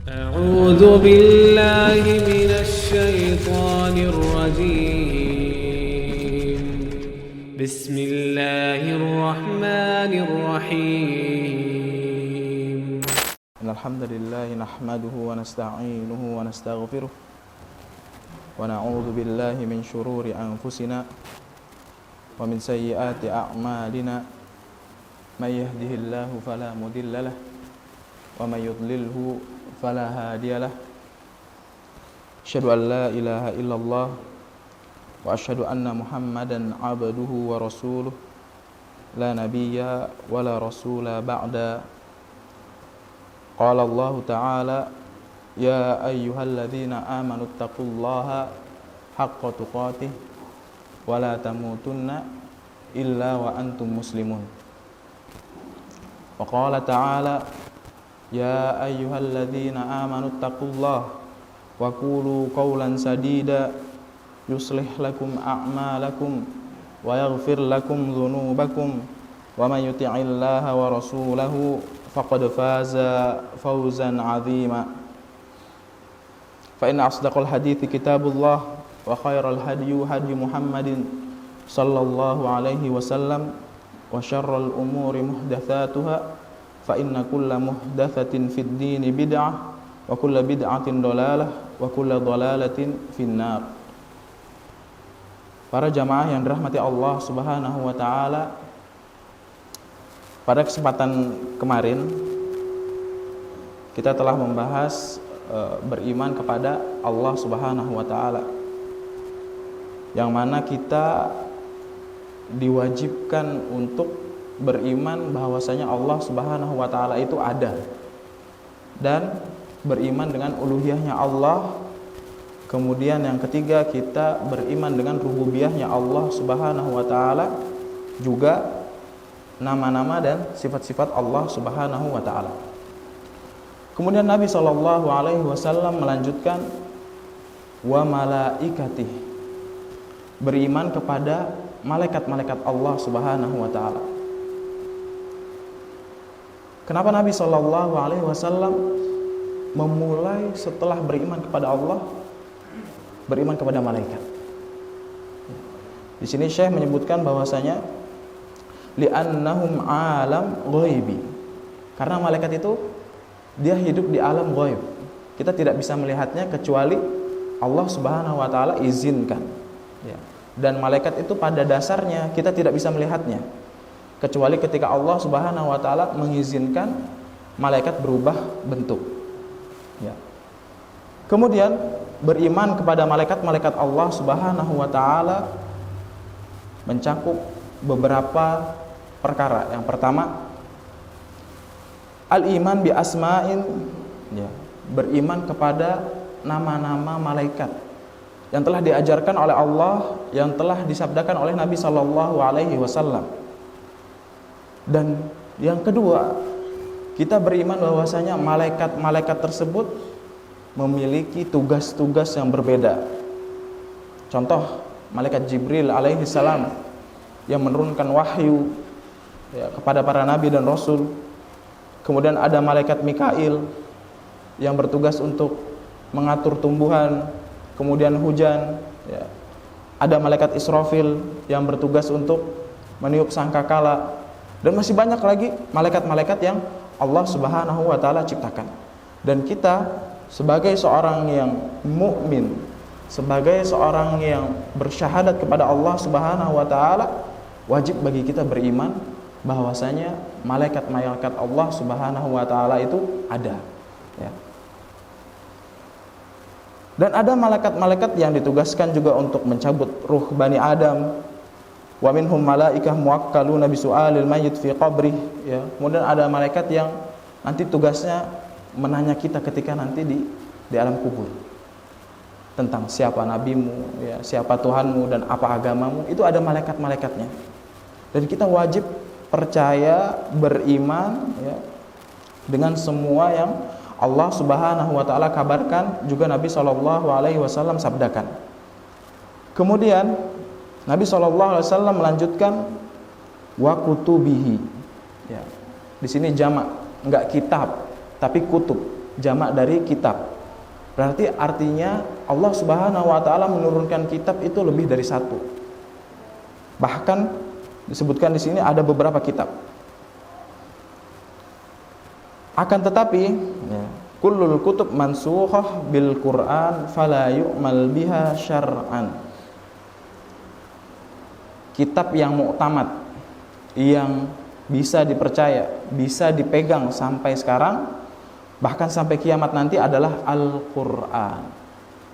أعوذ بالله من الشيطان الرجيم بسم الله الرحمن الرحيم إن الحمد لله نحمده ونستعينه ونستغفره ونعوذ بالله من شرور أنفسنا ومن سيئات أعمالنا من يهده الله فلا مضل له ومن يضلله فلا هادي له أشهد أن لا إله إلا الله وأشهد أن محمدا عبده ورسوله لا نبي ولا رسول بعد. قال الله تعالى يا أيها الذين آمنوا اتقوا الله حق تقاته ولا تموتن إلا وأنتم مسلمون. وقال تعالى يا أيها الذين آمنوا اتقوا الله وقولوا قولا سديدا يصلح لكم أعمالكم ويغفر لكم ذنوبكم ومن يطع الله ورسوله فقد فاز فوزا عظيما. فإن أصدق الحديث كتاب الله وخير الهدي هدي محمد صلى الله عليه وسلم وشر الأمور محدثاتها فإن كل محدثة في الدين بدعة وكل بدعة ضلالة وكل ضلالة في النار. Para jamaah yang dirahmati Allah Subhanahu wa taala, pada kesempatan kemarin kita telah membahas beriman kepada Allah Subhanahu wa taala, yang mana kita diwajibkan untuk beriman bahwasanya Allah Subhanahu wa taala itu ada, dan beriman dengan uluhiyahnya Allah. Kemudian yang ketiga, kita beriman dengan rububiyahnya Allah Subhanahu wa taala, juga nama-nama dan sifat-sifat Allah Subhanahu wa taala. Kemudian Nabi sallallahu alaihi wasallam melanjutkan wa malaikatih, beriman kepada malaikat-malaikat Allah Subhanahu wa taala. Kenapa Nabi sallallahu alaihi wasallam memulai setelah beriman kepada Allah, beriman kepada malaikat? Di sini Syekh menyebutkan bahwasanya li'annahum alam ghaibi, karena malaikat itu dia hidup di alam ghaib. Kita tidak bisa melihatnya kecuali Allah Subhanahu wa taala izinkan, ya. Dan malaikat itu pada dasarnya kita tidak bisa melihatnya kecuali ketika Allah Subhanahu wa taala mengizinkan malaikat berubah bentuk, ya. Kemudian beriman kepada malaikat-malaikat Allah Subhanahu wa taala mencakup beberapa perkara. Yang pertama, al-iman bi asma'in, ya, beriman kepada nama-nama malaikat yang telah diajarkan oleh Allah, yang telah disabdakan oleh Nabi sallallahu alaihi wasallam. Dan yang kedua, kita beriman bahwasanya malaikat-malaikat tersebut memiliki tugas-tugas yang berbeda. Contoh, malaikat Jibril alaihi salam yang menurunkan wahyu, ya, kepada para nabi dan rasul. Kemudian ada malaikat Mikail yang bertugas untuk mengatur tumbuhan, kemudian hujan, ya. Ada malaikat Israfil yang bertugas untuk meniup sangkakala, dan masih banyak lagi malaikat-malaikat yang Allah Subhanahu wa taala ciptakan. Dan kita sebagai seorang yang mukmin, sebagai seorang yang bersyahadat kepada Allah Subhanahu wa taala, wajib bagi kita beriman bahwasanya malaikat-malaikat Allah Subhanahu wa taala itu ada, ya. Dan ada malaikat-malaikat yang ditugaskan juga untuk mencabut ruh Bani Adam. Wa minhum malaikah muwakkaluna bisu'alil mayyit fi qabrih, ya. Kemudian ada malaikat yang nanti tugasnya menanya kita ketika nanti di alam kubur tentang siapa nabimu, ya, siapa Tuhanmu dan apa agamamu. Itu ada malaikat-malaikatnya. Dan kita wajib percaya, beriman, ya, dengan semua yang Allah Subhanahu wa taala kabarkan, juga Nabi sallallahu alaihi wasallam sabdakan. Kemudian Nabi sallallahu alaihi wasallam melanjutkan wa kutubihi, ya. Di sini jamak, enggak kitab tapi kutub. jamak dari kitab. Berarti artinya Allah Subhanahu wa taala menurunkan kitab itu lebih dari satu. Bahkan disebutkan di sini ada beberapa kitab. Akan tetapi ya, kullul kutub mansukhah bil Qur'an fala yu'mal biha syar'an. Kitab yang muktamad, yang bisa dipercaya, bisa dipegang sampai sekarang, bahkan sampai kiamat nanti adalah Al-Quran.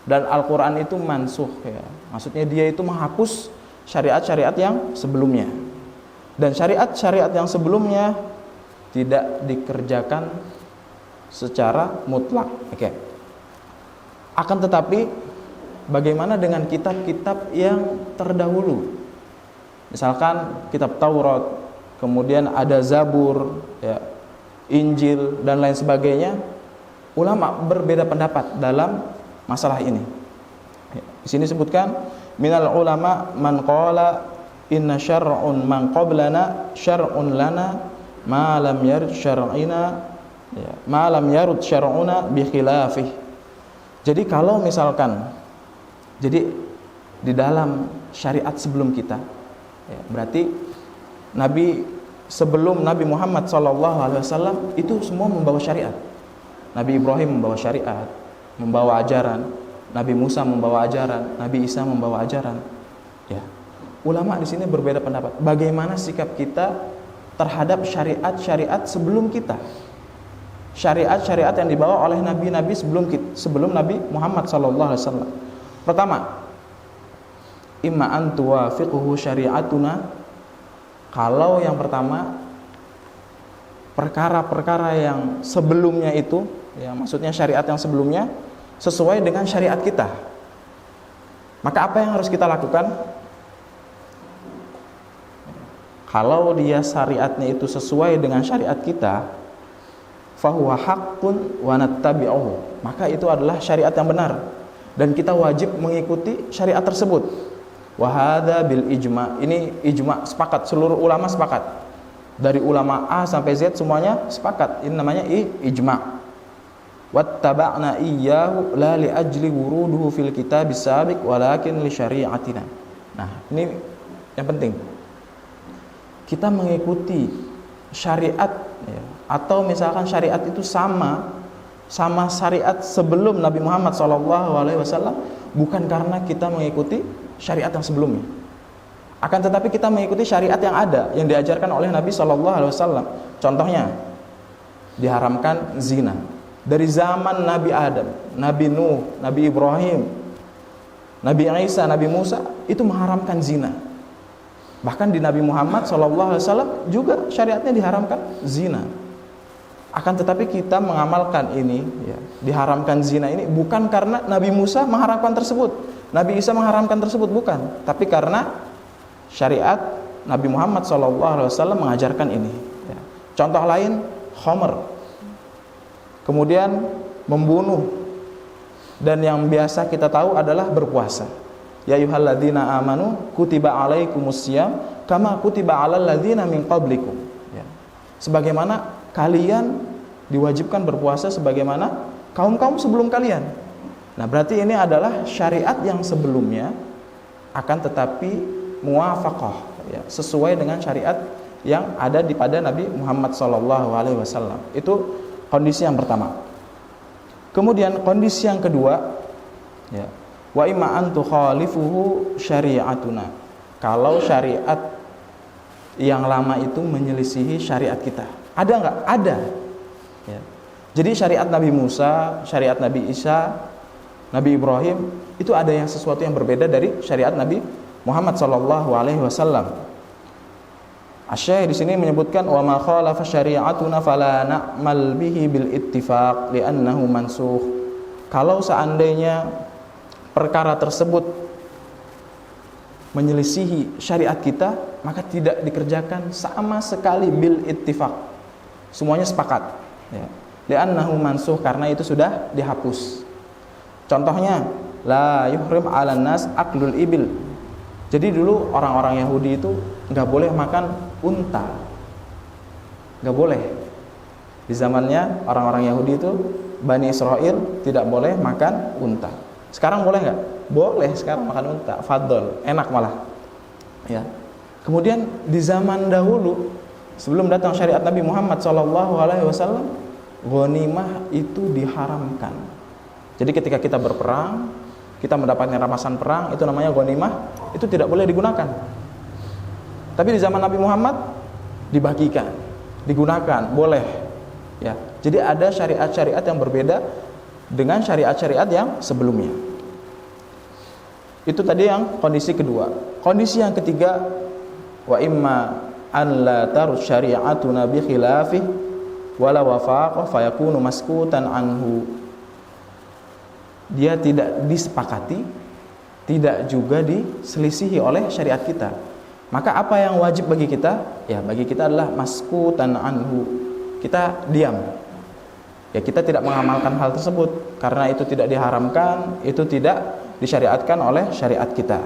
Dan Al-Quran itu mansukh ya. Maksudnya dia itu menghapus syariat-syariat yang sebelumnya. Dan syariat-syariat yang sebelumnya tidak dikerjakan secara mutlak. Oke. Akan tetapi bagaimana dengan kitab-kitab yang terdahulu? Misalkan kitab Taurat, kemudian ada Zabur, ya, Injil dan lain sebagainya. Ulama berbeda pendapat dalam masalah ini. Di sini disebutkan minal ulama man qala inna syar'un man qablana syar'un lana ma lam yarid syar'ina ya, ma lam yarud syar'una bi khilafih. Jadi kalau misalkan jadi di dalam syariat sebelum kita ya, berarti Nabi sebelum Nabi Muhammad SAW itu semua membawa syariat. Nabi Ibrahim membawa syariat, membawa ajaran. Nabi Musa membawa ajaran, Nabi Isa membawa ajaran. Ya. Ulama di sini berbeda pendapat. Bagaimana sikap kita terhadap syariat-syariat sebelum kita? Syariat-syariat yang dibawa oleh nabi-nabi sebelum Nabi Muhammad SAW. Pertama, imma an tuwafiquhu syari'atuna. Kalau yang pertama, perkara-perkara yang sebelumnya itu, ya maksudnya syariat yang sebelumnya sesuai dengan syariat kita. Maka apa yang harus kita lakukan? Kalau dia syariatnya itu sesuai dengan syariat kita, fahuwa haqqun wa nattabi'uhu. Maka itu adalah syariat yang benar dan kita wajib mengikuti syariat tersebut. Wahada bil ijma, ini ijma, sepakat, seluruh ulama sepakat, dari ulama A sampai Z semuanya sepakat. Ini namanya ijma. Wattaba'na iyyahu la li ajli wuruduhu fil kitabis sabiq walakin li syari'atina. Nah, ini yang penting. Kita mengikuti syariat ya, atau misalkan syariat itu sama syariat sebelum Nabi Muhammad SAW, bukan karena kita mengikuti syariat yang sebelumnya. Akan tetapi kita mengikuti syariat yang ada, yang diajarkan oleh Nabi SAW. Contohnya, diharamkan zina. Dari zaman Nabi Adam, Nabi Nuh, Nabi Ibrahim, Nabi Isa, Nabi Musa, itu mengharamkan zina. Bahkan di Nabi Muhammad SAW juga syariatnya diharamkan zina. Akan tetapi kita mengamalkan ini, ya, diharamkan zina ini bukan karena Nabi Musa mengharamkan tersebut, Nabi Isa mengharamkan tersebut, bukan. Tapi karena syariat Nabi Muhammad SAW mengajarkan ini. Ya. Contoh lain, khamr. Kemudian membunuh. Dan yang biasa kita tahu adalah berpuasa. Ya ayyuhalladzina amanu kutiba alaikumusiyam kama kutiba alal ladzina min qablikum. Ya. Sebagaimana kalian diwajibkan berpuasa sebagaimana kaum-kaum sebelum kalian. Nah, berarti ini adalah syariat yang sebelumnya, akan tetapi muwafaqah ya, sesuai dengan syariat yang ada pada Nabi Muhammad SAW. Itu kondisi yang pertama. Kemudian kondisi yang kedua, ya, wa imma an tukhalifuhu syari'atuna. Kalau syariat yang lama itu menyelisihi syariat kita, ada nggak? Ada. Ya. Jadi syariat Nabi Musa, syariat Nabi Isa, Nabi Ibrahim itu ada yang sesuatu yang berbeda dari syariat Nabi Muhammad SAW. Asy-Syaikh di sini menyebutkan wa ma khalafa syari'atuna fala na'mal bihi bil ittifaq li'annahu mansukh. Kalau seandainya perkara tersebut menyelisihi syariat kita, maka tidak dikerjakan sama sekali bil ittifaq. Semuanya sepakat, ya. Li'annahu mansukh, karena itu sudah dihapus. Contohnya, la yuhrim 'alan nas aklul ibil. Jadi dulu orang-orang Yahudi itu nggak boleh makan unta, nggak boleh. Di zamannya orang-orang Yahudi itu Bani Israel tidak boleh makan unta. Sekarang boleh nggak? Boleh sekarang makan unta. Fadol, enak malah. Ya. Kemudian di zaman dahulu sebelum datang syariat Nabi Muhammad SAW, ghanimah itu diharamkan. Jadi ketika kita berperang, kita mendapatkan rampasan perang, itu namanya ghanimah, itu tidak boleh digunakan. Tapi di zaman Nabi Muhammad dibagikan, digunakan, boleh. Ya. Jadi ada syariat-syariat yang berbeda dengan syariat-syariat yang sebelumnya. Itu tadi yang kondisi kedua. Kondisi yang ketiga, wa imma an la tarus syari'atuna bi khilafih wala wafaqa fayakunu maskutan anhu. Dia tidak disepakati, tidak juga diselisihi oleh syariat kita. Maka apa yang wajib bagi kita? Ya, bagi kita adalah maskutan anhu. Kita diam. Ya, kita tidak mengamalkan hal tersebut karena itu tidak diharamkan, itu tidak disyariatkan oleh syariat kita.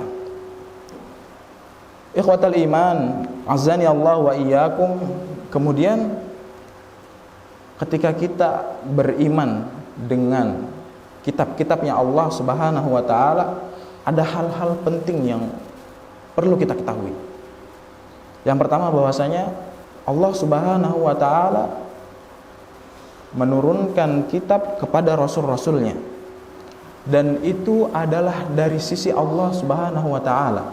Ikhwatal iman, azani Allah wa iyyakum. Kemudian ketika kita beriman dengan kitab-kitabnya Allah Subhanahu wa taala, ada hal-hal penting yang perlu kita ketahui. Yang pertama bahwasanya Allah Subhanahu wa taala menurunkan kitab kepada rasul-rasulnya, dan itu adalah dari sisi Allah Subhanahu wa taala.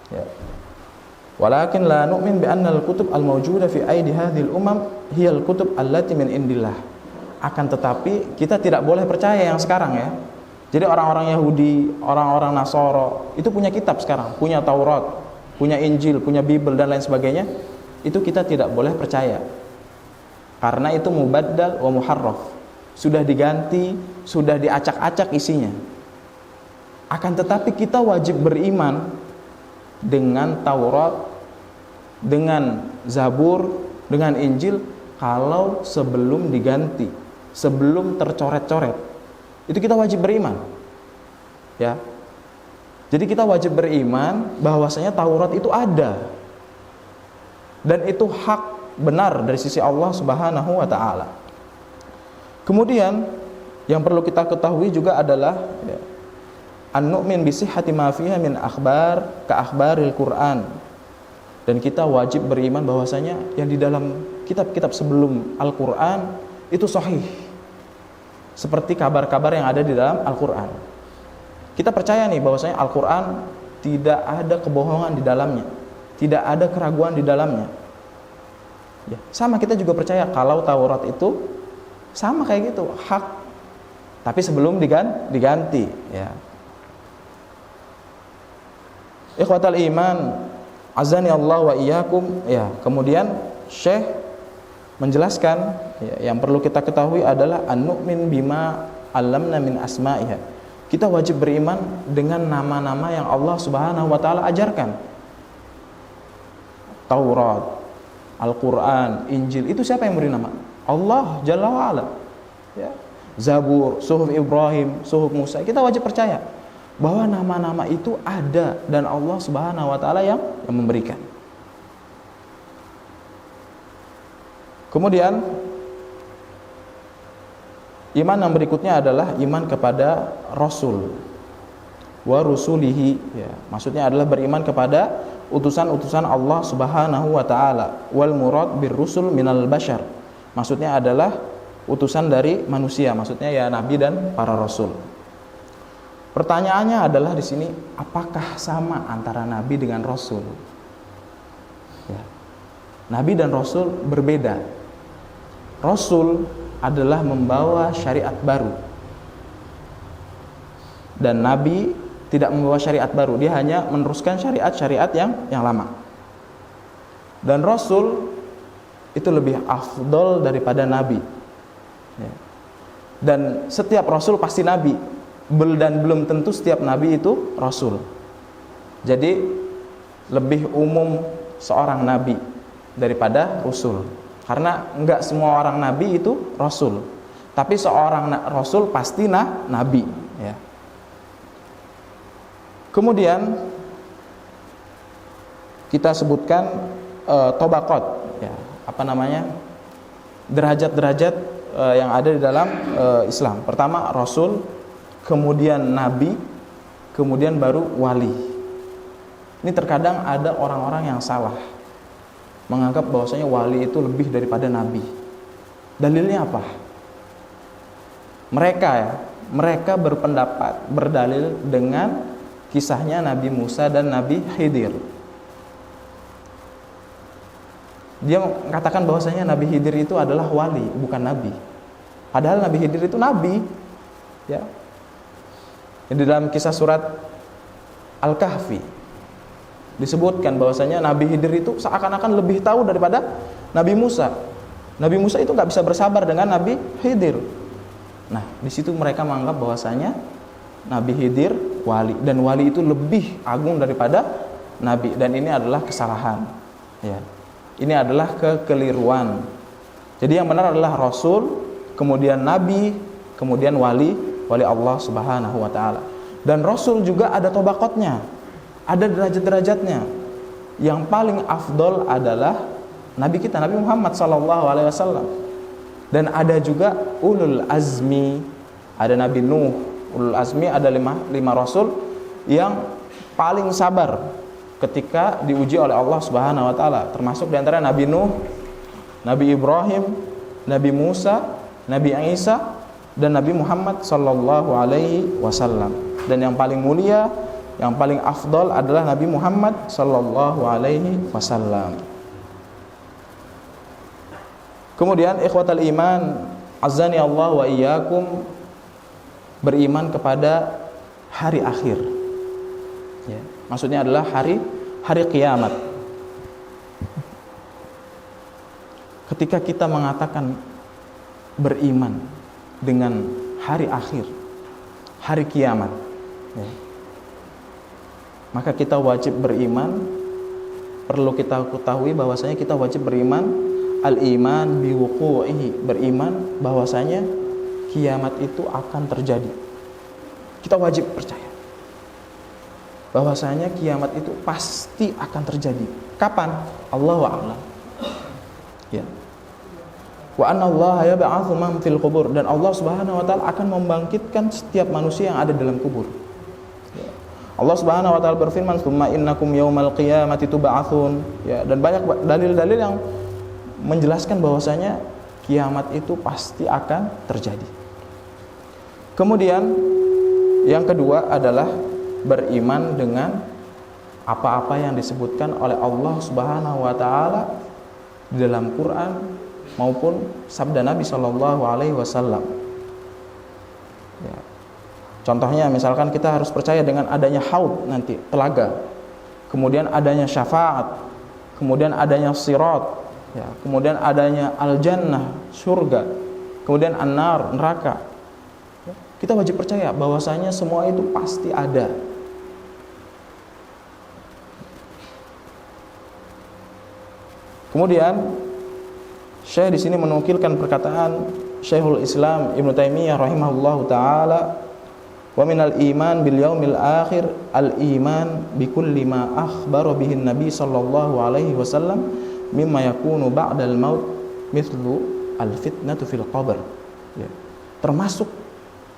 Ya. Walakin la nu'min bi anna al-kutub al-mawjuda fi aidi hadhil umam hiya al-kutub allati min indillah. Akan tetapi kita tidak boleh percaya yang sekarang ya. Jadi orang-orang Yahudi, orang-orang Nasara itu punya kitab sekarang, punya Taurat, punya Injil, punya Bible dan lain sebagainya. Itu kita tidak boleh percaya. Karena itu mubaddal wa muharraf. Sudah diganti, sudah diacak-acak isinya. Akan tetapi kita wajib beriman dengan Taurat, dengan Zabur, dengan Injil kalau sebelum diganti, sebelum tercoret-coret. Itu kita wajib beriman. Ya. Jadi kita wajib beriman bahwasanya Taurat itu ada. Dan itu hak benar dari sisi Allah Subhanahu wa taala. Kemudian yang perlu kita ketahui juga adalah ya, an-nu'min bi sihhati ma fiha min akhbar ka akhbaril Quran. Dan kita wajib beriman bahwasanya yang di dalam kitab-kitab sebelum Al-Qur'an itu sahih. Seperti kabar-kabar yang ada di dalam Al-Qur'an. Kita percaya nih bahwasanya Al-Qur'an tidak ada kebohongan di dalamnya, tidak ada keraguan di dalamnya. Ya, sama kita juga percaya kalau Taurat itu sama kayak gitu, hak. Tapi sebelum diganti, ya. Ikhwatal iman, azani Allah wa iyyakum. Ya, kemudian Syekh menjelaskan ya, yang perlu kita ketahui adalah an-nu'min bima 'allamna min asma'iha. Kita wajib beriman dengan nama-nama yang Allah Subhanahu wa taala ajarkan. Taurat, Al-Quran, Injil, itu siapa yang beri nama? Allah Jalla wa'ala. Ya. Zabur, Suhuf Ibrahim, Suhuf Musa, kita wajib percaya bahwa nama-nama itu ada dan Allah Subhanahu wa taala yang memberikan. Kemudian iman yang berikutnya adalah iman kepada Rasul wa rusulihi, ya. Maksudnya adalah beriman kepada utusan-utusan Allah Subhanahu wa taala. Wal murad bir rusul minal bashar. Maksudnya adalah utusan dari manusia, maksudnya ya nabi dan para rasul. Pertanyaannya adalah di sini, apakah sama antara nabi dengan rasul? Ya. Nabi dan rasul berbeda. Rasul adalah membawa syariat baru. Dan nabi tidak membawa syariat baru, dia hanya meneruskan syariat-syariat yang lama. Dan Rasul itu lebih afdol daripada Nabi. Ya. Dan setiap Rasul pasti Nabi, dan belum tentu setiap Nabi itu Rasul. Jadi lebih umum seorang Nabi daripada Rasul. Karena enggak semua orang Nabi itu Rasul, tapi seorang Rasul pasti Nabi. Ya. Kemudian kita sebutkan tobaqat, ya, derajat-derajat yang ada di dalam Islam. Pertama rasul, kemudian nabi, kemudian baru wali. Ini terkadang ada orang-orang yang salah menganggap bahwasanya wali itu lebih daripada nabi. Dalilnya apa? Mereka berpendapat, berdalil dengan kisahnya Nabi Musa dan Nabi Khidir. Dia mengatakan bahwasanya Nabi Khidir itu adalah wali, bukan nabi. Padahal Nabi Khidir itu nabi. Ya. Di dalam kisah surat Al-Kahfi disebutkan bahwasanya Nabi Khidir itu seakan-akan lebih tahu daripada Nabi Musa. Nabi Musa itu nggak bisa bersabar dengan Nabi Khidir. Nah, di situ mereka menganggap bahwasanya Nabi Khidir wali, dan wali itu lebih agung daripada nabi, dan ini adalah kesalahan. Ya. Ini adalah kekeliruan. Jadi yang benar adalah rasul, kemudian nabi, kemudian wali Allah Subhanahu wa taala. Dan rasul juga ada tobaqotnya, ada derajat-derajatnya. Yang paling afdol adalah nabi kita, Nabi Muhammad sallallahu alaihi wasallam. Dan ada juga ulul azmi, ada Nabi Nuh. Ulul azmi ada lima rasul yang paling sabar ketika diuji oleh Allah Subhanahu wa taala, termasuk di antara Nabi Nuh, Nabi Ibrahim, Nabi Musa, Nabi Isa, dan Nabi Muhammad sallallahu alaihi wasallam. Dan yang paling mulia, yang paling afdal adalah Nabi Muhammad sallallahu alaihi wasallam. Kemudian ikhwatal iman, azani Allah wa iyyakum, beriman kepada hari akhir. Ya, maksudnya adalah hari kiamat. Ketika kita mengatakan beriman dengan hari akhir, hari kiamat, ya, maka kita wajib beriman. Perlu kita ketahui bahwasanya kita wajib beriman al-iman biwuqu'ihi, beriman bahwasanya kiamat itu akan terjadi. Kita wajib percaya bahwasanya kiamat itu pasti akan terjadi. Kapan? Allahu a'lam. Ya. Wa anna Allah yab'atsu man fil qubur, dan Allah Subhanahu wa taala akan membangkitkan setiap manusia yang ada dalam kubur. Ya. Allah Subhanahu wa taala berfirman, "Tsumma innakum yaumal qiyamati tub'atsun." Ya, dan banyak dalil-dalil yang menjelaskan bahwasanya kiamat itu pasti akan terjadi. Kemudian yang kedua adalah beriman dengan apa-apa yang disebutkan oleh Allah Subhanahu wa taala di dalam Quran maupun sabda Nabi sallallahu alaihi wasallam. Ya. Contohnya misalkan kita harus percaya dengan adanya haud nanti, telaga. Kemudian adanya syafaat, kemudian adanya sirat, ya, kemudian adanya al-jannah, surga, kemudian an-nar, neraka. Ya. Kita wajib percaya bahwasanya semua itu pasti ada. Kemudian Syekh di sini menukilkan perkataan Syekhul Islam Ibnu Taimiyah rahimahullahu taala, wa minal iman bil yaumil akhir al iman bi kulli ma akhbara bihi Nabi sallallahu alaihi wasallam mimma yakunu ba'dal maut mithlu al fitnatu fil qabr. Ya. Termasuk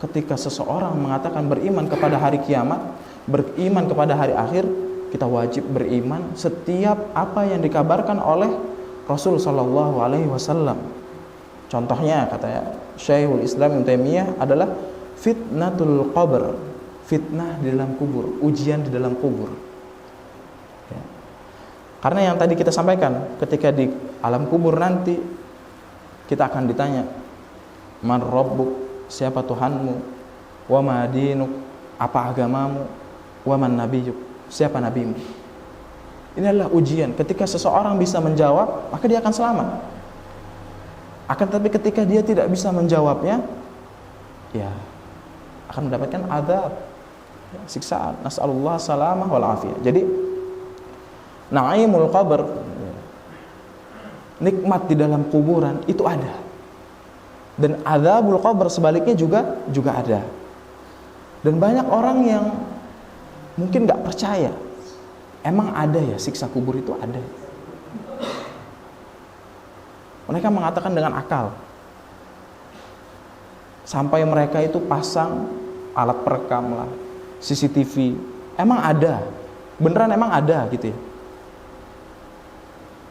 ketika seseorang mengatakan beriman kepada hari kiamat, beriman kepada hari akhir, kita wajib beriman setiap apa yang dikabarkan oleh Rasul sallallahu alaihi wasallam. Contohnya kata Syekhul Islam Ibnu Taimiyah adalah fitnatul qabr, fitnah di dalam kubur, ujian di dalam kubur. Ya. Karena yang tadi kita sampaikan, ketika di alam kubur nanti kita akan ditanya, man rabbuk, siapa Tuhanmu, wa ma dinuk, apa agamamu, wa man nabiyyuk, siapa nabimu. Ini adalah ujian. Ketika seseorang bisa menjawab, maka dia akan selamat. Akan tetapi ketika dia tidak bisa menjawabnya, ya akan mendapatkan azab, ya, siksaan. Nas'alullah salamah wal afiyah. Jadi naimul qabr, nikmat di dalam kuburan itu ada. Dan azabul qabr sebaliknya juga ada. Dan banyak orang yang mungkin enggak percaya. Emang ada ya siksa kubur itu ada. Mereka mengatakan dengan akal. sampai mereka itu pasang alat perekam lah, CCTV. Emang ada, beneran emang ada gitu ya.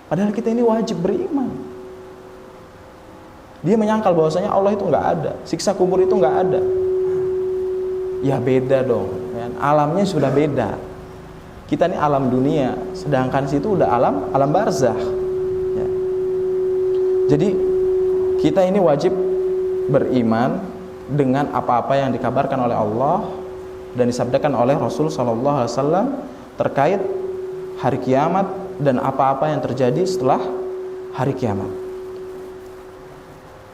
Padahal kita ini wajib beriman. Dia menyangkal bahwasanya Allah itu nggak ada, siksa kubur itu nggak ada. Ya beda dong, ya. Alamnya sudah beda. Kita ini alam dunia, sedangkan situ udah alam barzakh. Ya. Jadi kita ini wajib beriman dengan apa-apa yang dikabarkan oleh Allah dan disabdakan oleh Rasul Sallallahu Alaihi Wasallam terkait hari kiamat dan apa-apa yang terjadi setelah hari kiamat.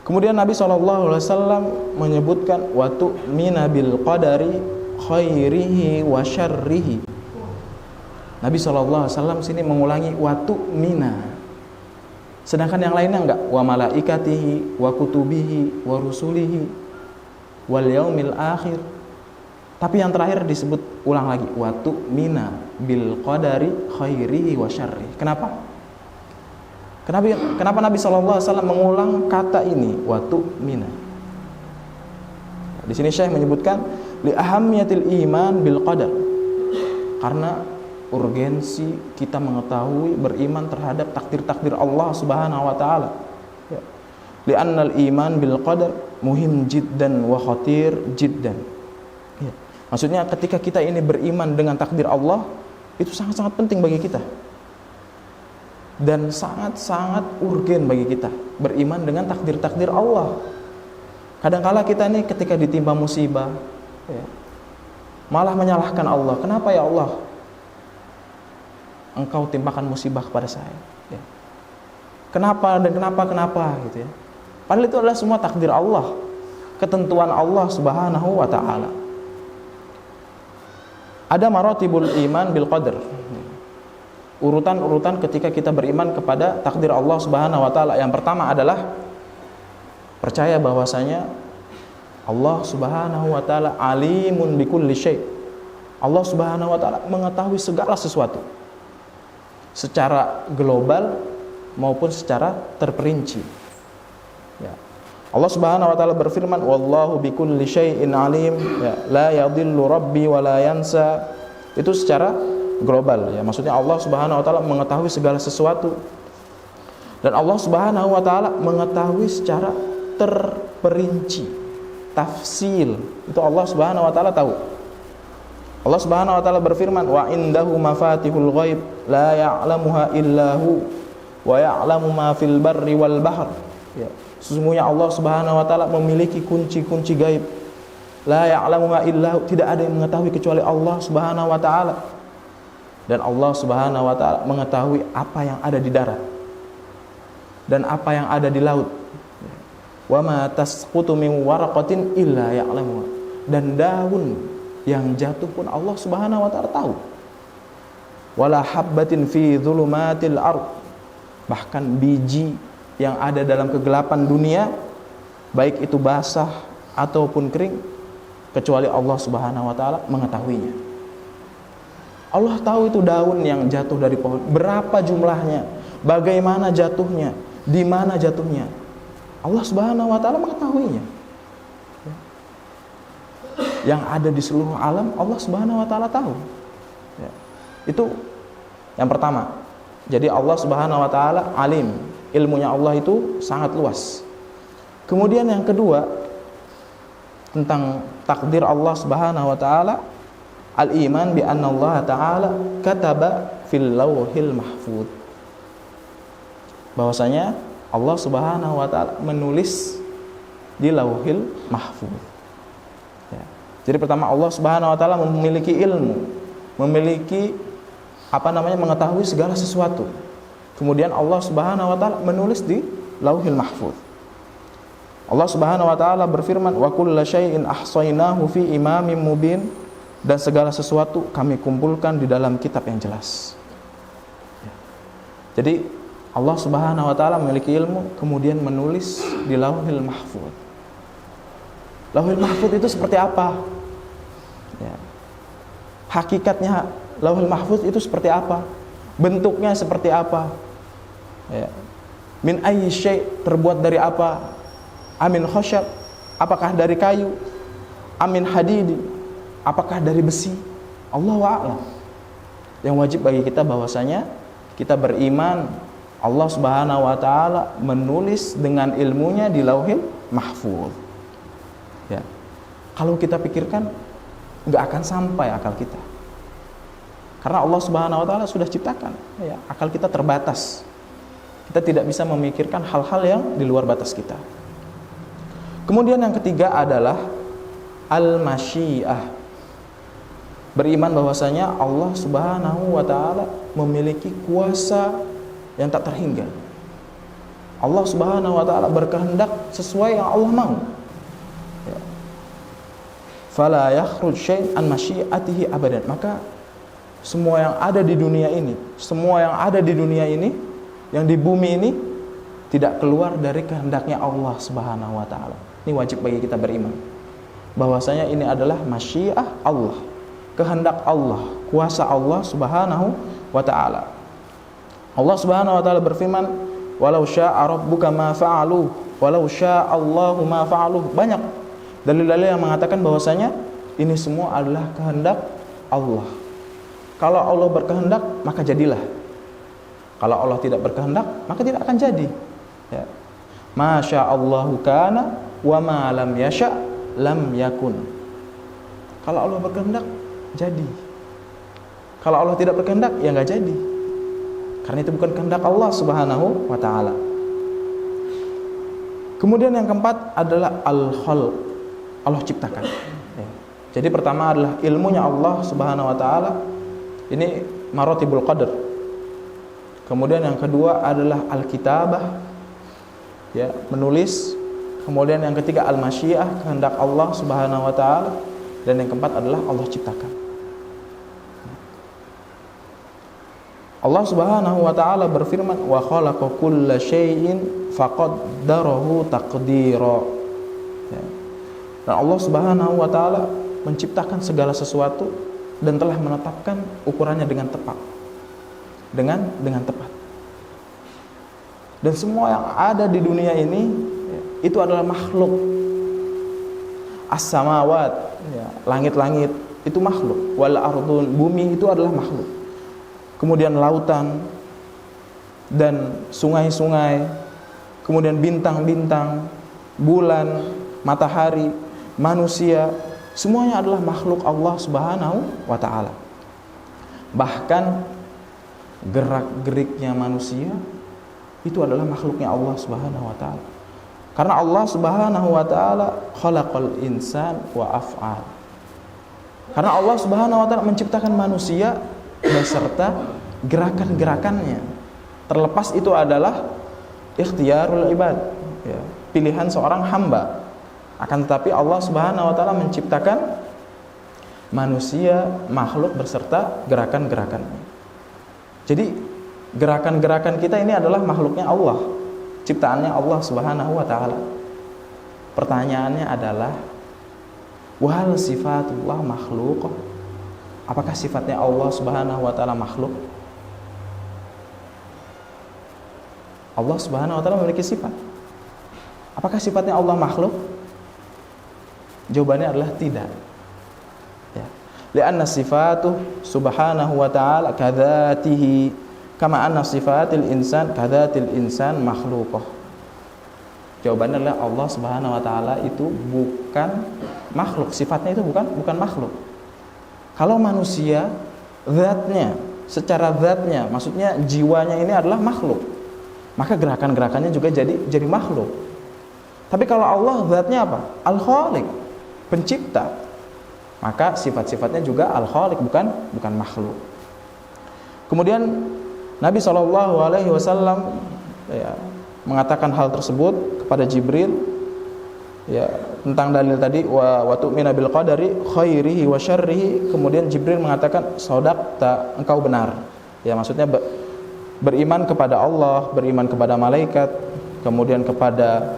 Kemudian Nabi Sallallahu Alaihi Wasallam menyebutkan wa tu'mina bil qadari khairihi wa syarrihi. Nabi Sallallahu Alaihi Wasallam sini mengulangi wa tu'mina. Sedangkan yang lainnya enggak, wa malaikatihi wa kutubihi wa rusulihi wal yaumil akhir. Tapi yang terakhir disebut ulang lagi wa tu'mina bil qadari khairihi wa syarrihi. Kenapa? Kenapa Nabi SAW mengulang kata ini wa tu'mina? Di sini Syekh menyebutkan li ahammiyatil iman bil qadar. Karena urgensi kita mengetahui beriman terhadap takdir-takdir Allah Subhanahu wa taala. Ya. Li annal iman bil qadar muhim jiddan wa khatir jiddan. Ya. Maksudnya ketika kita ini beriman dengan takdir Allah, itu sangat-sangat penting bagi kita. Dan sangat-sangat urgen bagi kita beriman dengan takdir-takdir Allah. Kadangkala kita ini ketika ditimpa musibah, ya, malah menyalahkan Allah. Kenapa ya Allah Engkau timpakan musibah kepada saya? Ya. Kenapa dan kenapa gitu ya. Padahal itu adalah semua takdir Allah, ketentuan Allah Subhanahu wa taala. Ada maratibul iman bil qadar. Urutan-urutan ketika kita beriman kepada takdir Allah Subhanahu wa taala. Yang pertama adalah percaya bahwasanya Allah Subhanahu wa taala alimun bikulli syai'. Allah Subhanahu wa taala mengetahui segala sesuatu secara global maupun secara terperinci. Ya. Allah Subhanahu wa taala berfirman, wallahu bikulli syai'in alim, ya, la yadhillu rabbi wa la yansa. Itu secara global, ya, maksudnya Allah Subhanahu wa taala mengetahui segala sesuatu. Dan Allah Subhanahu wa taala mengetahui secara terperinci, tafsil. Itu Allah Subhanahu wa taala tahu. Allah Subhanahu wa taala berfirman, wa indahu mafatihul ghaib la ya'lamuha illahu wa ya'lamu ma fil barri wal bahr. Ya, sesungguhnya Allah Subhanahu wa taala memiliki kunci-kunci gaib. La ya'lamuha illahu, tidak ada yang mengetahui kecuali Allah Subhanahu wa taala. Dan Allah Subhanahu wa taala mengetahui apa yang ada di darat dan apa yang ada di laut. Wa ma tasqutu min waraqatin illa ya'lamuha. Dan daun yang jatuh pun Allah Subhanahu wa taala tahu. Wala habbatin fi dhulumatil ard. Bahkan biji yang ada dalam kegelapan dunia, baik itu basah ataupun kering, kecuali Allah Subhanahu wa taala mengetahuinya. Allah tahu itu daun yang jatuh dari pohon, berapa jumlahnya, bagaimana jatuhnya, di mana jatuhnya. Allah Subhanahu wa taala mengetahuinya. Yang ada di seluruh alam Allah Subhanahu wa taala tahu. Ya. Itu yang pertama. Jadi Allah Subhanahu wa taala alim, ilmunya Allah itu sangat luas. Kemudian yang kedua, tentang takdir Allah Subhanahu wa taala, al-iman bi anna Allah ta'ala kataba fil lauhil mahfuz. Bahwasanya Allah Subhanahu wa taala menulis di lauhil mahfuz. Ya. Jadi pertama, Allah Subhanahu wa taala memiliki ilmu, memiliki mengetahui segala sesuatu. Kemudian Allah Subhanahu wa taala menulis di lauhil mahfuz. Allah Subhanahu wa taala berfirman, wa kullu syai'in ahsaynahu fi imamin mubin. Dan segala sesuatu kami kumpulkan di dalam kitab yang jelas. Jadi Allah Subhanahu wa taala memiliki ilmu, kemudian menulis di Lauhil Mahfuz. Lauhil Mahfuz itu seperti apa? Ya. Hakikatnya Lauhil Mahfuz itu seperti apa? Bentuknya seperti apa? Ya. Min ayyi syai', terbuat dari apa? Amin khasyab, Apakah dari kayu? Amin hadidi? Apakah dari besi? Allahu a'lam. Yang wajib bagi kita bahwasanya kita beriman Allah Subhanahu wa taala menulis dengan ilmunya di Lauhil Mahfuz. Ya. Kalau kita pikirkan enggak akan sampai akal kita. Karena Allah Subhanahu wa taala sudah ciptakan, ya, akal kita terbatas. Kita tidak bisa memikirkan hal-hal yang di luar batas kita. Kemudian yang ketiga adalah al-masyiah. Beriman bahwasanya Allah Subhanahu wa taala memiliki kuasa yang tak terhingga. Allah Subhanahu wa taala berkehendak sesuai yang Allah mau. Ya. Fala yakhruj syai' an masyiatihi abadan. Maka semua yang ada di dunia ini, yang di bumi ini tidak keluar dari kehendaknya Allah Subhanahu wa taala. Ini wajib bagi kita beriman bahwasanya ini adalah masyiah Allah, kehendak Allah, kuasa Allah Subhanahu wa taala. Allah Subhanahu wa taala berfirman, "Walau syaa rabbuka ma fa'alu, walau syaa Allahu ma fa'alu." Banyak dalil-dalil yang mengatakan bahwasanya ini semua adalah kehendak Allah. Kalau Allah berkehendak, maka jadilah. Kalau Allah tidak berkehendak, maka tidak akan jadi. Ya. Masya Allahu kana wa ma lam yasha lam yakun. Kalau Allah berkehendak, jadi. Kalau Allah tidak berkehendak, ya nggak jadi. Karena itu bukan kehendak Allah Subhanahu wa taala. Kemudian yang keempat adalah al-khalq. Allah ciptakan. Ya. Jadi pertama adalah ilmunya Allah Subhanahu wa taala. Ini maratibul qadar. Kemudian yang kedua adalah al-kitabah, ya, menulis. Kemudian yang ketiga al-masyiah, kehendak Allah Subhanahu wa taala, dan yang keempat adalah Allah ciptakan. Allah Subhanahu wa taala berfirman, wa khalaqa kulla syai'in faqaddarahu taqdira. Ya. Dan Allah Subhanahu wa taala menciptakan segala sesuatu dan telah menetapkan ukurannya dengan tepat. Dengan tepat. Dan semua yang ada di dunia ini, ya, itu adalah makhluk. As-samawat, ya, langit-langit itu makhluk. Wal ardun, bumi itu adalah makhluk. Kemudian lautan dan sungai-sungai, kemudian bintang-bintang, bulan, matahari, manusia, semuanya adalah makhluk Allah Subhanahu wa taala. Bahkan gerak-geriknya manusia itu adalah makhluknya Allah Subhanahu wa taala. Karena Allah Subhanahu wa taala khalaqal insan wa af'al. Karena Allah Subhanahu wa taala menciptakan manusia beserta gerakan-gerakannya. Terlepas itu adalah ikhtiyarul ibad, ya, pilihan seorang hamba. Akan tetapi Allah Subhanahu wa taala menciptakan manusia, makhluk beserta gerakan-gerakannya. Jadi gerakan-gerakan kita ini adalah makhluknya Allah, ciptaannya Allah Subhanahu wa taala. Pertanyaannya adalah, wahal sifatullah makhluk? Apakah sifatnya Allah Subhanahu wa taala makhluk? Allah Subhanahu wa taala memiliki sifat. Apakah sifatnya Allah makhluk? Jawabannya adalah tidak. Ya. Li'anna sifatuh subhanahu wa ta'ala kadzatihi kama anna sifatil insan kadzatil insan makhluqah. Jawabannya adalah Allah Subhanahu wa taala itu bukan makhluk, sifatnya itu bukan makhluk. Kalau manusia zatnya, secara zatnya, maksudnya jiwanya ini adalah makhluk, maka gerakan-gerakannya juga jadi makhluk. Tapi kalau Allah zatnya apa? Al-Khaliq, pencipta. Maka sifat-sifatnya juga Al-Khaliq, bukan makhluk. Kemudian Nabi SAW, ya, mengatakan hal tersebut kepada Jibril, ya, tentang dalil tadi wa tu'mina bil qadari khairihi wa syarrihi. Kemudian Jibril mengatakan sadaqta, engkau benar. Ya, maksudnya beriman kepada Allah, beriman kepada malaikat, kemudian kepada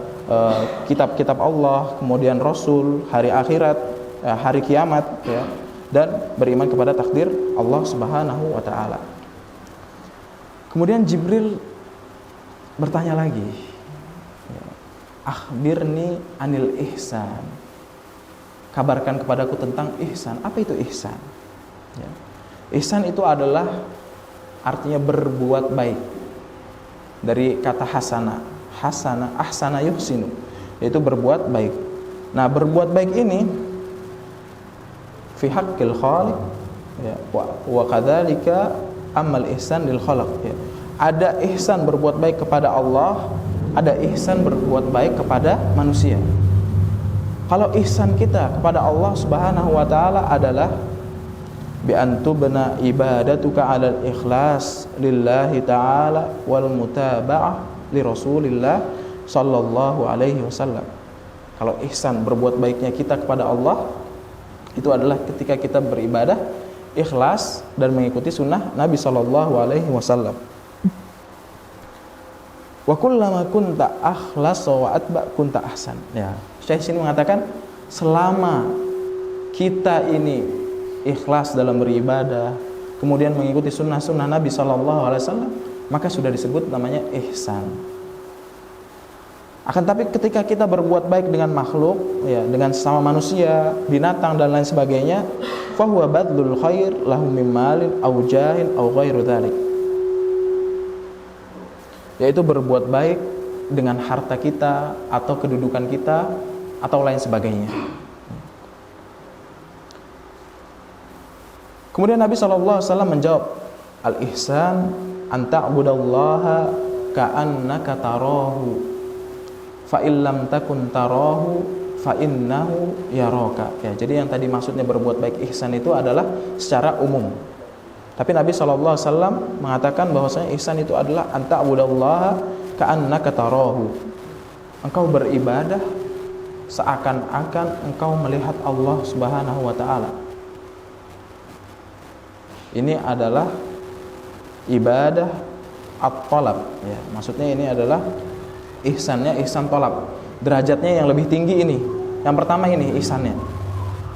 kitab-kitab Allah, kemudian Rasul, hari akhirat, hari kiamat, ya, dan beriman kepada takdir Allah Subhanahu wa taala. Kemudian Jibril bertanya lagi, ya, akhbirni anil ihsan. Kabarkan kepadaku tentang ihsan. Apa itu ihsan? Ya. Ihsan itu adalah artinya berbuat baik. Dari kata hasana. Ahsana yuhsinu, yaitu berbuat baik. Nah, berbuat baik ini fi haqqil khaliq, ya, wa kadzalika amal ihsan lil khalq, ya. Ada ihsan berbuat baik kepada Allah, ada ihsan berbuat baik kepada manusia. Kalau ihsan kita kepada Allah Subhanahu wa taala adalah bi antubna ibadatuka 'alal ikhlas lillahi ta'ala wal mutaba'ah li Rasulillah sallallahu alaihi wasallam. Kalau ihsan berbuat baiknya kita kepada Allah itu adalah ketika kita beribadah ikhlas dan mengikuti sunnah Nabi sallallahu alaihi wasallam. Wa kullama kunta akhlas wa atba kunta ahsan. Ya, Syekh sini mengatakan selama kita ini ikhlas dalam beribadah, kemudian mengikuti sunnah-sunnah Nabi sallallahu alaihi wasallam, maka sudah disebut namanya ihsan. Akan tapi ketika kita berbuat baik dengan makhluk, ya, dengan sesama manusia, binatang dan lain sebagainya, fa huwa badlul khair lahum min malin aw jahin aw ghairu dzalik. Yaitu berbuat baik dengan harta kita atau kedudukan kita atau lain sebagainya. Kemudian Nabi SAW menjawab, al-ihsan an ta'budallaha ka'annaka tarahu fa illam takun tarahu fa innahu yaraka. Ya, jadi yang tadi maksudnya berbuat baik ihsan itu adalah secara umum. Tapi Nabi SAW mengatakan bahwasanya ihsan itu adalah an ta'budallaha ka'annaka tarahu. Engkau beribadah seakan-akan engkau melihat Allah Subhanahu wa taala. Ini adalah ibadah at-talab, ya. Maksudnya ini adalah ihsannya ihsan talab. Derajatnya yang lebih tinggi ini. Yang pertama ini ihsannya.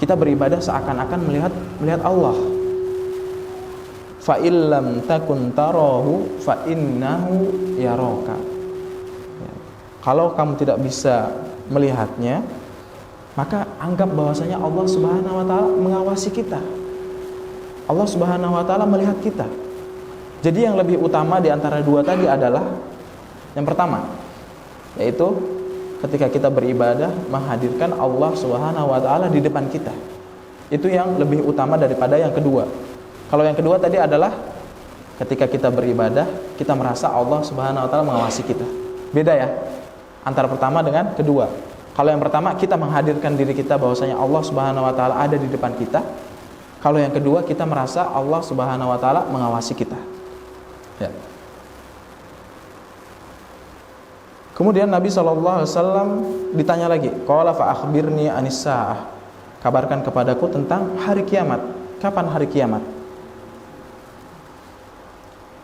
Kita beribadah seakan-akan melihat Allah. Fa illam takun tarahu fa innahu yaraka. Ya. Kalau kamu tidak bisa melihatnya, maka anggap bahwasanya Allah Subhanahu wa taala mengawasi kita. Allah Subhanahu wa taala melihat kita. Jadi yang lebih utama di antara dua tadi adalah yang pertama, yaitu ketika kita beribadah menghadirkan Allah Subhanahu wa taala di depan kita. Itu yang lebih utama daripada yang kedua. Kalau yang kedua tadi adalah ketika kita beribadah, kita merasa Allah Subhanahu wa taala mengawasi kita. Beda ya antara pertama dengan kedua. Kalau yang pertama kita menghadirkan diri kita bahwasanya Allah Subhanahu wa taala ada di depan kita. Kalau yang kedua kita merasa Allah Subhanahu wa taala mengawasi kita. Ya. Kemudian Nabi SAW ditanya lagi, qala fa akhbirni anis saah. Kabarkan kepadaku tentang hari kiamat. Kapan hari kiamat?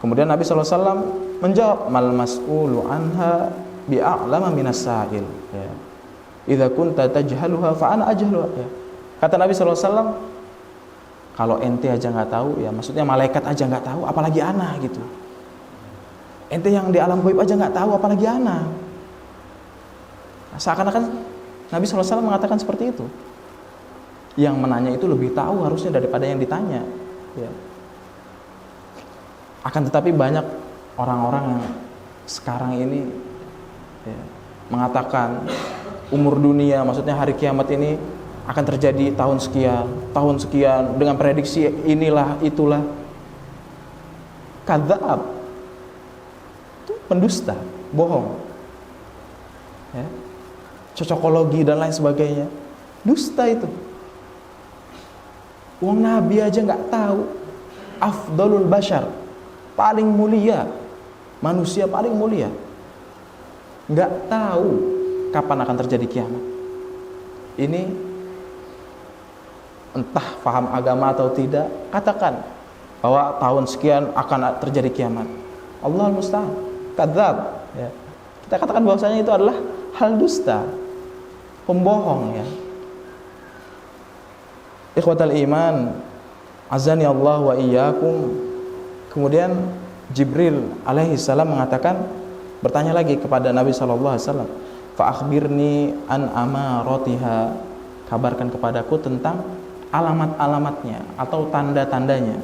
Kemudian Nabi SAW menjawab, mal mas'ulu anha bi'a'lama minas sa'il. Ya. Idza kunta tajhaluha fa ana ajhaluha. Ya. Kata Nabi SAW, kalau ente aja nggak tahu, ya maksudnya malaikat aja nggak tahu, apalagi ana gitu. Ente yang di alam gaib aja nggak tahu, apalagi ana. Nah, seakan-akan Nabi SAW mengatakan seperti itu. Yang menanya itu lebih tahu harusnya daripada yang ditanya. Ya. Akan tetapi banyak orang-orang yang sekarang ini ya, mengatakan umur dunia, maksudnya hari kiamat ini akan terjadi tahun sekian dengan prediksi inilah itulah. Kadzab, itu pendusta, bohong, ya. Cocokologi dan lain sebagainya, dusta itu. Wong Nabi aja nggak tahu, afdalul bashar, paling mulia, manusia paling mulia, nggak tahu kapan akan terjadi kiamat. Ini entah paham agama atau tidak, katakan bahwa tahun sekian akan terjadi kiamat. Allahul musta'an, kadzab. Ya. Kita katakan bahwasanya itu adalah hal dusta, pembohong, ya. Ikhwatal iman, azani Allah wa iyyakum. Kemudian Jibril alaihi salam mengatakan, bertanya lagi kepada Nabi sallallahu alaihi wasallam, fa akhbirni an amaratiha, kabarkan kepadaku tentang alamat-alamatnya atau tanda-tandanya.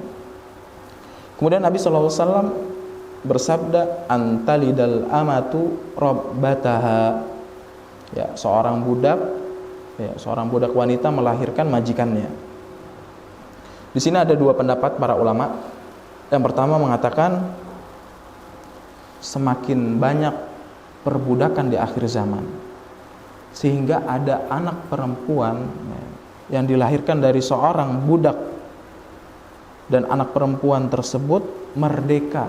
Kemudian Nabi SAW bersabda, antalidal amatu rabbataha, ya, seorang budak wanita melahirkan majikannya. Di sini ada dua pendapat para ulama. Yang pertama mengatakan semakin banyak perbudakan di akhir zaman, sehingga ada anak perempuan yang dilahirkan dari seorang budak, dan anak perempuan tersebut merdeka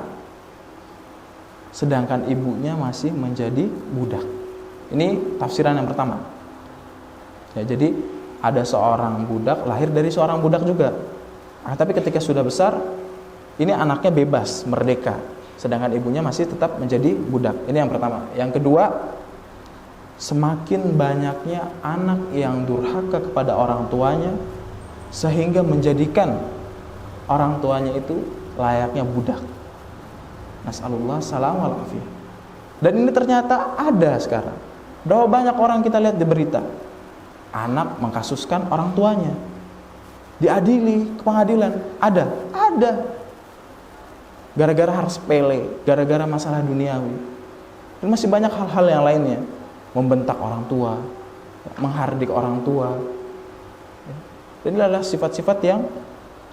sedangkan ibunya masih menjadi budak. Ini tafsiran yang pertama. Ya, jadi ada seorang budak lahir dari seorang budak juga. Tapi ketika sudah besar, ini anaknya bebas, merdeka, sedangkan ibunya masih tetap menjadi budak. Ini yang pertama. Yang kedua, semakin banyaknya anak yang durhaka kepada orang tuanya sehingga menjadikan orang tuanya itu layaknya budak. Nas'alullah salam wal afiyah. Dan ini ternyata ada sekarang. Berapa banyak orang kita lihat di berita, anak mengkasuskan orang tuanya, diadili ke pengadilan. Ada gara-gara hal sepele, gara-gara masalah duniawi. Dan masih banyak hal-hal yang lainnya, membentak orang tua, menghardik orang tua. Dan ini adalah sifat-sifat yang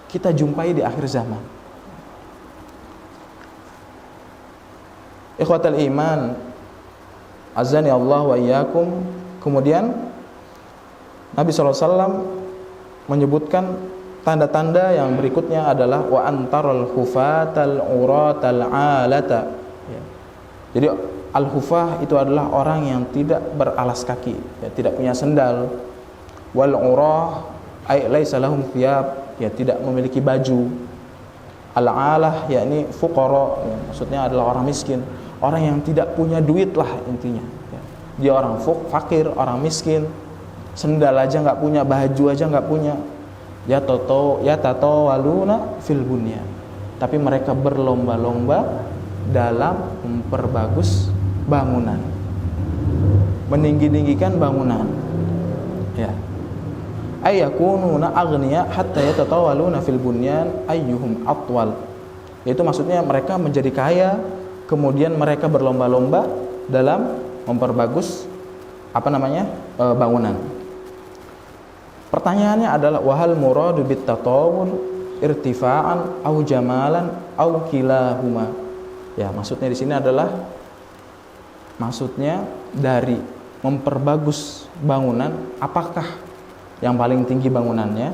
kita jumpai di akhir zaman. Ikhwatal iman, azani Allah wa iyyakum. Kemudian Nabi SAW menyebutkan tanda-tanda yang berikutnya adalah wa antaral hufatal uratal alata. Jadi al-hufah itu adalah orang yang tidak beralas kaki, ya, tidak punya sendal. Wal urah ay laisa lahum thiyab, ya, tidak memiliki baju. Al-alah yakni fuqara, ya, maksudnya adalah orang miskin, orang yang tidak punya duit lah intinya, ya. Dia orang fakir, orang miskin, sendal aja nggak punya, baju aja nggak punya. Ya tato waluna fil bunyan, tapi mereka berlomba-lomba dalam memperbagus bangunan, meninggi-tinggikan bangunan, ya. Ayakununa aghniya hatta yatatawaluna fil bunyan ayyuhum atwal. Itu maksudnya mereka menjadi kaya, kemudian mereka berlomba-lomba dalam memperbagus bangunan. Pertanyaannya adalah wahal muradu bit tatawul irtifa'an au jamalan au kilahuma. Ya, maksudnya di sini adalah maksudnya dari memperbagus bangunan, apakah yang paling tinggi bangunannya,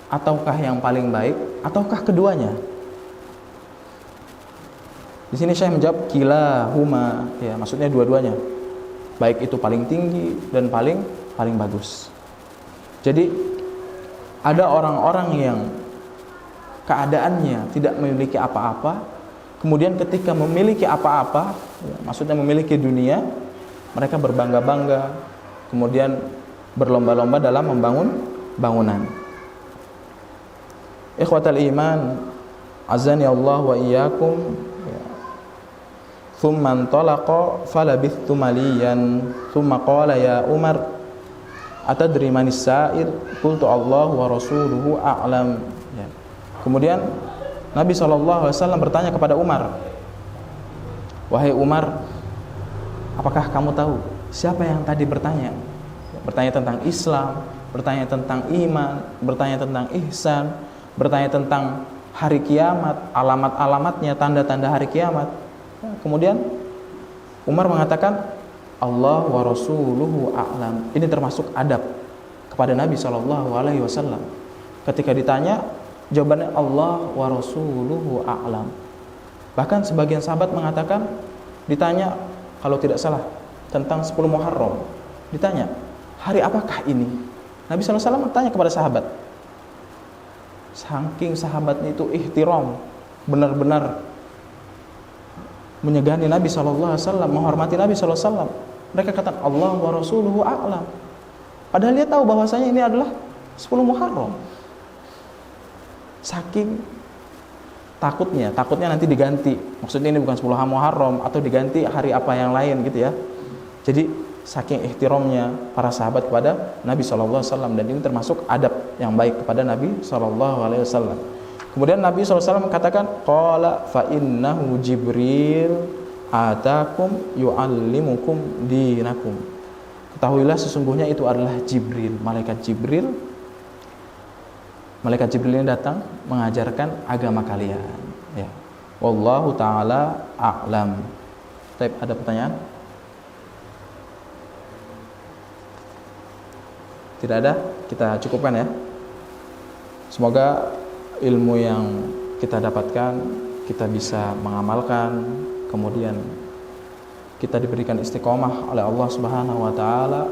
ataukah yang paling baik, ataukah keduanya? Di sini saya menjawab kilahuma, ya, maksudnya dua-duanya. Baik itu paling tinggi dan paling bagus. Jadi ada orang-orang yang keadaannya tidak memiliki apa-apa, kemudian ketika memiliki apa-apa, ya, maksudnya memiliki dunia, mereka berbangga-bangga, kemudian berlomba-lomba dalam membangun bangunan. Ikhwatal iman, azani Allah wa iyyakum. Thumma antalaqa falabithtu maliyan thumma qala ya Umar atadri manis sa'il qultu Allah wa rasuluhu a'lam. Ya. Kemudian Nabi SAW bertanya kepada Umar, wahai Umar, apakah kamu tahu siapa yang tadi bertanya? Bertanya tentang Islam, bertanya tentang iman, bertanya tentang ihsan, bertanya tentang hari kiamat, alamat-alamatnya, tanda-tanda hari kiamat. Kemudian Umar mengatakan Allah wa rasuluhu a'lam. Ini termasuk adab kepada Nabi SAW. Ketika ditanya, jawabannya Allah wa rasuluhu a'lam. Bahkan sebagian sahabat mengatakan, ditanya kalau tidak salah tentang 10 Muharram, ditanya, hari apakah ini? Nabi SAW bertanya kepada sahabat. Saking sahabatnya itu ihtiram, benar-benar menyegani Nabi SAW, menghormati Nabi SAW. Mereka kata Allah wa rasuluhu a'lam. Padahal dia tahu bahwasanya ini adalah 10 Muharram. Saking takutnya nanti diganti. Maksudnya ini bukan 10 Muharram atau diganti hari apa yang lain gitu ya. Jadi saking ihtiramnya para sahabat kepada Nabi SAW, dan ini termasuk adab yang baik kepada Nabi SAW. Kemudian Nabi SAW katakan, qala fa innahu Jibril atakum yu'allimukum dinakum. Ketahuilah sesungguhnya itu adalah Jibril, malaikat Jibril. Malaikat Jibril ini datang mengajarkan agama kalian. Ya. Wallahu taala a'lam. Baik, ada pertanyaan? Tidak ada? Kita cukupkan ya. Semoga ilmu yang kita dapatkan kita bisa mengamalkan, kemudian kita diberikan istiqomah oleh Allah Subhanahu wa taala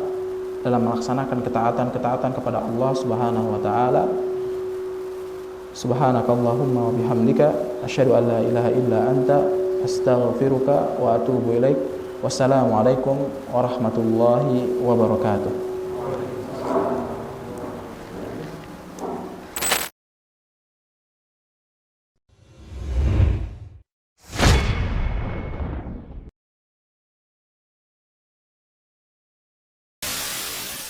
dalam melaksanakan ketaatan-ketaatan kepada Allah Subhanahu wa taala. Subhanakallahumma wa bihamdika asyhadu an la ilaha illa anta astaghfiruka wa atubu ilaik. Wassalamualaikum warahmatullahi wabarakatuh.